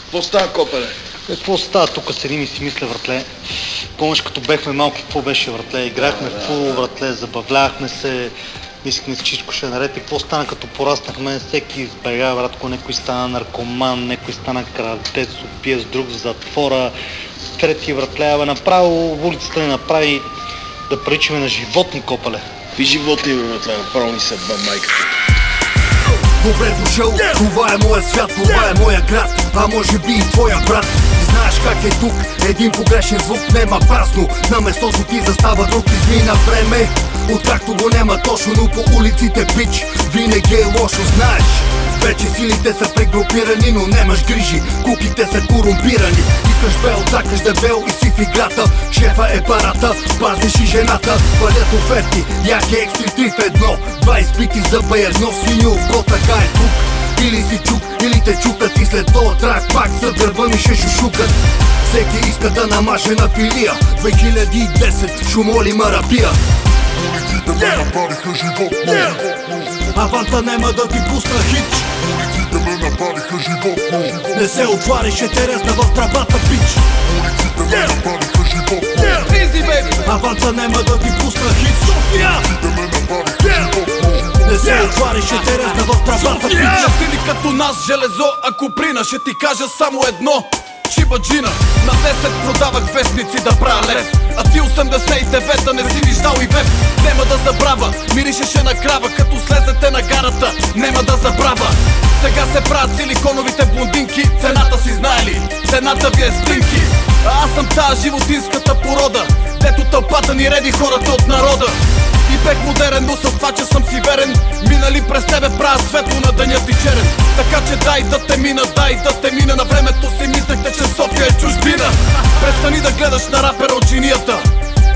Какво става, копеле? Какво става? Тук седим и си мисля, вратле. Помниш, като бехме малки, какво беше, вратле? Играхме в футбол, вратле, забавлявахме се, искахме всичко ще наред. И какво стана, като пораснахме? Всеки избега, братко, някой стана наркоман, някой стана крадец, опие с друг в затвора, трети, вратле, направо улицата ни направи да приличаме на животни, копеле. Какви животни, вратле, направо ни съдба майката. Добре дошъл, това е моя свят, това е моя град, а може би и твоя брат. Знаеш как е тук, един погрешен звук нема празно. На местото ти застава друг, измина време, откакто го няма точно, но по улиците пич винаги е лошо, знаеш. Вече силите са прегрупирани, но немаш грижи, куките са корумпирани. Искаш бел, цакаш дебел и си в играта. Шефа е парата, пазиш и жената. Валят оферти, яки екстри 3 в 1. 2 изпити за едно синьо око, така е тук. Или си чук, или те чукат и след този трак пак за гърба ми ще шушукат. Всеки иска да намаже на филия. 2010, шумоли марапия. Улиците ме направиха животно. Аванта нема да ти пусна хич. Улиците ме направиха животно. Не се отваряш, ще те резна в трабата, пич. Улиците ме направиха животно. Аванта нема да ти пусна хит. София! Улиците ме направиха животно. Не се отваряш, ще те резна в трабата, пич. Сили като нас железо, ако прина, ще ти кажа само едно. Чибаджина, на 10 продавах вестници да правя лев. А ти 89-та не си виждал и веб. Нема да забравя, миришеше на крава, като слезете на гарата, нема да забравя. Сега се правят силиконовите блондинки, цената си знаели, цената ви е стинки. А аз съм тая животинската порода, дето тълпата ни реди хората от народа. И бех модерен, но с това, че съм си верен, минали през тебе правя светло на деня ти черен. Така че дай да те мина, дай да те мина. На времето си мислехте, че София е чужбина. Престани да гледаш на рапера от чинията,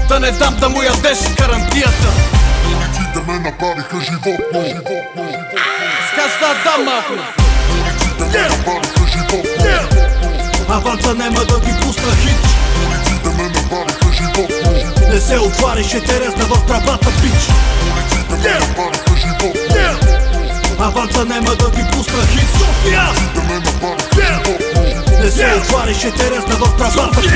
да не дам да му ядеш гарантията. Улиците ме направиха животно. Скаш да дам малко. Улиците ме направиха животно. Аванта нема да ти пусна хич. Улиците ме направиха животно. Не се отваряш, ще те резна в трабата, пич. Улиците ме направиха животно. Аванта нема да ти пусна хит. София! Улиците ме направиха животно. Не се отваряш, ще те резна в трабата, пич.